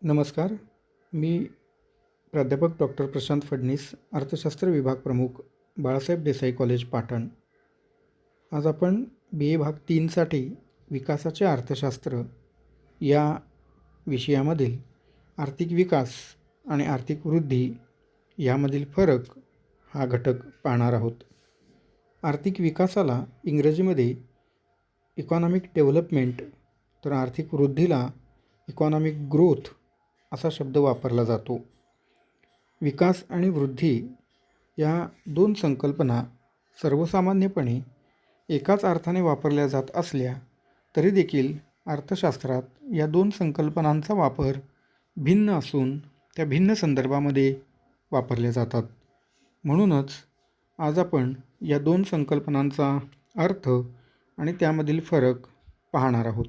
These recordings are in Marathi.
नमस्कार. मी प्राध्यापक डॉक्टर प्रशांत फडणीस, अर्थशास्त्र विभाग प्रमुख, बाळासाहेब देसाई कॉलेज, पाटण. आज आपण BA भाग 3साठी विकासाचे अर्थशास्त्र या विषयामधील आर्थिक विकास आणि आर्थिक वृद्धी यामधील फरक हा घटक पाहणार आहोत. आर्थिक विकासाला इंग्रजीमध्ये इकॉनॉमिक डेव्हलपमेंट, तर आर्थिक वृद्धीला इकॉनॉमिक ग्रोथ असा शब्द वापरला जातो. विकास आणि वृद्धी या दोन संकल्पना सर्वसामान्यपणे एकाच अर्थाने वापरल्या जात असल्या तरी देखील अर्थशास्त्रात या दोन संकल्पनांचा वापर भिन्न असून त्या भिन्न संदर्भामध्ये वापरल्या जातात. म्हणूनच आज आपण या दोन संकल्पनांचा अर्थ आणि त्यामधील फरक पाहणार आहोत.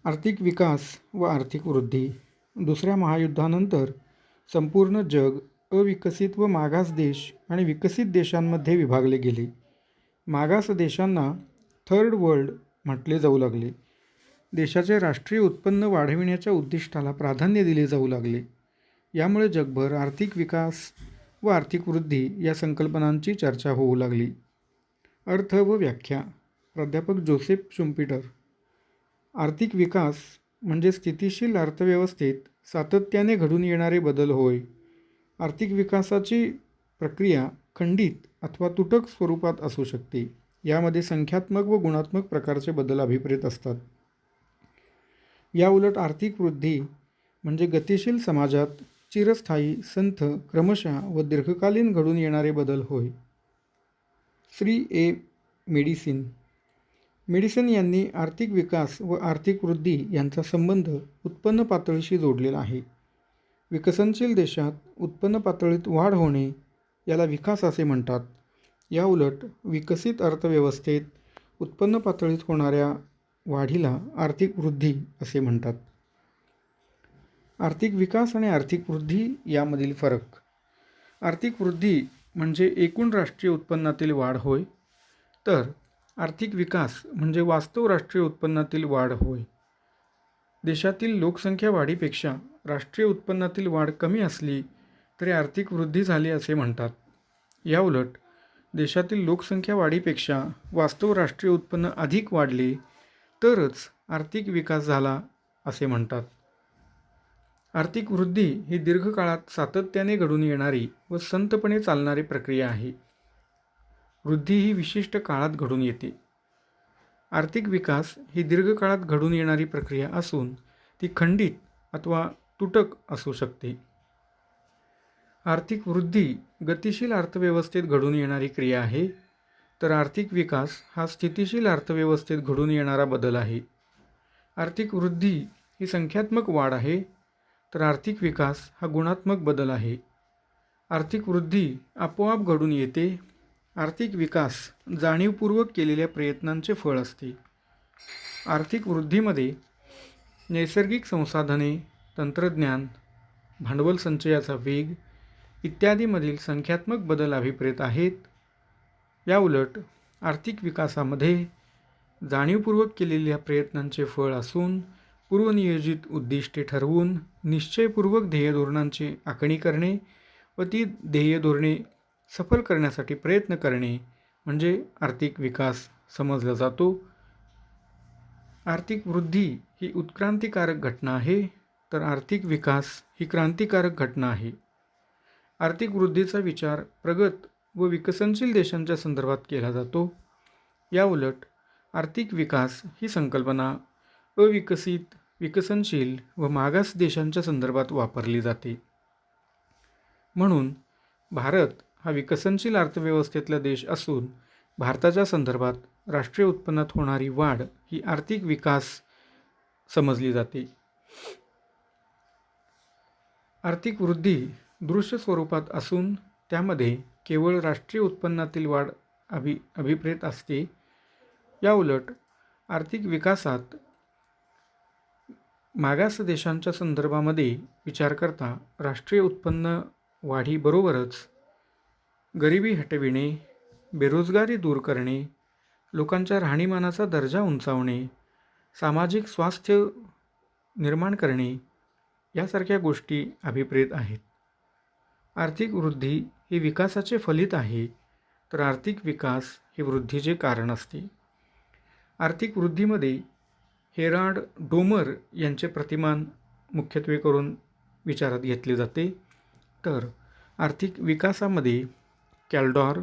आर्थिक विकास व आर्थिक वृद्धी. दुसऱ्या महायुद्धानंतर संपूर्ण जग अविकसित व मागास देश आणि विकसित देशांमध्ये विभागले गेले. मागास देशांना थर्ड वर्ल्ड म्हटले जाऊ लागले. देशाचे राष्ट्रीय उत्पन्न वाढविण्याच्या उद्दिष्टाला प्राधान्य दिले जाऊ लागले. यामुळे जगभर आर्थिक विकास व आर्थिक वृद्धी या संकल्पनांची चर्चा होऊ लागली. अर्थ व व्याख्या. प्राध्यापक जोसेफ शुम्पीटर. आर्थिक विकास म्हणजे स्थितिशील अर्थव्यवस्थेत सातत्याने घडून येणारे बदल होय. आर्थिक विकासाची प्रक्रिया खंडित अथवा तुटक स्वरूपात असू शकते. यामध्ये संख्यात्मक व गुणात्मक प्रकारचे बदल अभिप्रेत असतात. याउलट आर्थिक वृद्धी म्हणजे गतिशील समाजात चिरस्थायी, संथ, क्रमशः व दीर्घकालीन घडून येणारे बदल होय. श्री ए. मेडिसन यांनी आर्थिक विकास व आर्थिक वृद्धी यांचा संबंध उत्पन्न पातळीशी जोडलेला आहे. विकसनशील देशात उत्पन्न पातळीत वाढ होणे याला विकास असे म्हणतात. याउलट विकसित अर्थव्यवस्थेत उत्पन्न पातळीत होणाऱ्या वाढीला आर्थिक वृद्धी असे म्हणतात. आर्थिक विकास आणि आर्थिक वृद्धी यामधील फरक. आर्थिक वृद्धी म्हणजे एकूण राष्ट्रीय उत्पन्नातील वाढ होय, तर आर्थिक विकास म्हणजे वास्तव राष्ट्रीय उत्पन्नातील वाढ होय. देशातील लोकसंख्या वाढीपेक्षा राष्ट्रीय उत्पन्नातील वाढ कमी असली तरी आर्थिक वृद्धी झाली असे म्हणतात. याउलट देशातील लोकसंख्या वाढीपेक्षा वास्तव राष्ट्रीय उत्पन्न अधिक वाढले तरच आर्थिक विकास झाला असे म्हणतात. आर्थिक वृद्धी ही दीर्घकाळात सातत्याने घडून येणारी व संथपणे चालणारी प्रक्रिया आहे. वृद्धी ही विशिष्ट काळात घडून येते. आर्थिक विकास ही दीर्घकाळात घडून येणारी प्रक्रिया असून ती खंडित अथवा तुटक असू शकते. आर्थिक वृद्धी गतिशील अर्थव्यवस्थेत घडून येणारी क्रिया आहे, तर आर्थिक विकास हा स्थितिशील अर्थव्यवस्थेत घडून येणारा बदल आहे. आर्थिक वृद्धी ही संख्यात्मक वाढ आहे, तर आर्थिक विकास हा गुणात्मक बदल आहे. आर्थिक वृद्धी आपोआप घडून येते. आर्थिक विकास जाणीवपूर्वक केलेल्या प्रयत्नांचे फळ असते. आर्थिक वृद्धीमध्ये नैसर्गिक संसाधने, तंत्रज्ञान, भांडवल संचयाचा वेग इत्यादीमधील संख्यात्मक बदल अभिप्रेत आहेत. याउलट आर्थिक विकासामध्ये जाणीवपूर्वक केलेल्या प्रयत्नांचे फळ असून पूर्वनियोजित उद्दिष्टे ठरवून निश्चयपूर्वक ध्येयधोरणांची आखणी करणे व ती ध्येयधोरणे सफल करण्यासाठी प्रयत्न करणे म्हणजे आर्थिक विकास समजला जातो. आर्थिक वृद्धी ही उत्क्रांतिकारक घटना आहे, तर आर्थिक विकास ही क्रांतिकारक घटना आहे. आर्थिक वृद्धीचा विचार प्रगत व विकसनशील देशांच्या संदर्भात केला जातो. याउलट आर्थिक विकास ही संकल्पना अविकसित, विकसनशील व मागास देशांच्या संदर्भात वापरली जाते. म्हणून भारत हा विकसनशील अर्थव्यवस्थेतला देश असून भारताच्या संदर्भात राष्ट्रीय उत्पन्नात होणारी वाढ ही आर्थिक विकास समजली जाते. आर्थिक वृद्धी दृश्य स्वरूपात असून त्यामध्ये केवळ राष्ट्रीय उत्पन्नातील वाढ अभिप्रेत असते. याउलट आर्थिक विकासात मागास देशांच्या संदर्भामध्ये विचार करता राष्ट्रीय उत्पन्न वाढीबरोबरच गरिबी हटविणे, बेरोजगारी दूर करणे, लोकांच्या राहणीमानाचा दर्जा उंचावणे, सामाजिक स्वास्थ्य निर्माण करणे यासारख्या गोष्टी अभिप्रेत आहेत. आर्थिक वृद्धी ही विकासाचे फलित आहे, तर आर्थिक विकास हे वृद्धीचे कारण असते. आर्थिक वृद्धीमध्ये हेराल्ड डोमर यांचे प्रतिमान मुख्यत्वे करून विचारात घेतले जाते. तर आर्थिक विकासामध्ये कॅल्डॉर,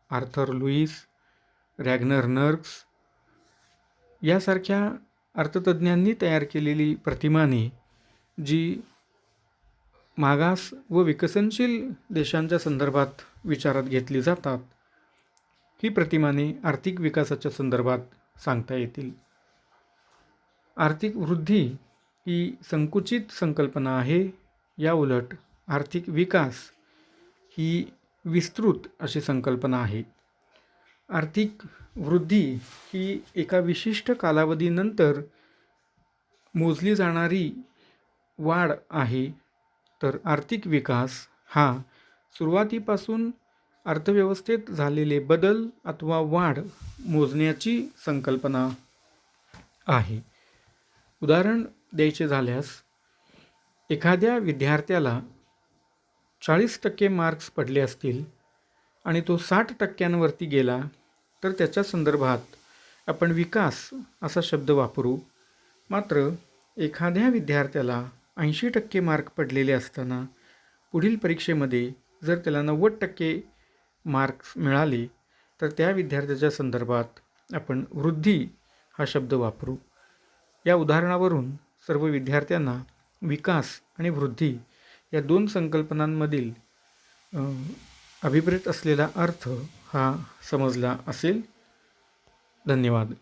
आर्थर लुईस, रॅग्नर नर्क्स यासारख्या अर्थतज्ज्ञांनी तयार केलेली प्रतिमाने जी मागास व विकसनशील देशांच्या संदर्भात विचारात घेतली जातात, ही प्रतिमाने आर्थिक विकासाच्या संदर्भात सांगता येतील. आर्थिक वृद्धी ही संकुचित संकल्पना आहे. या उलट आर्थिक विकास ही विस्तृत अशी संकल्पना आहे. आर्थिक वृद्धी ही एका विशिष्ट कालावधीनंतर मोजली जाणारी वाढ आहे, तर आर्थिक विकास हा सुरुवातीपासून अर्थव्यवस्थेत झालेले बदल अथवा वाढ मोजण्याची संकल्पना आहे. उदाहरण द्यायचे झाल्यास, एखाद्या विद्यार्थ्याला 40% मार्क्स पडले असतील आणि तो 60% गेला, तर त्याच्या संदर्भात आपण विकास असा शब्द वापरू. मात्र एखाद्या विद्यार्थ्याला 80% मार्क पडलेले असताना पुढील परीक्षेमध्ये जर त्याला 90% मार्क्स मिळाले, तर त्या विद्यार्थ्याच्या संदर्भात आपण वृद्धी हा शब्द वापरू. या उदाहरणावरून सर्व विद्यार्थ्यांना विकास आणि वृद्धी या दोन संकल्पनांमधील अभिप्रेत असलेला अर्थ हा समजला असेल. धन्यवाद.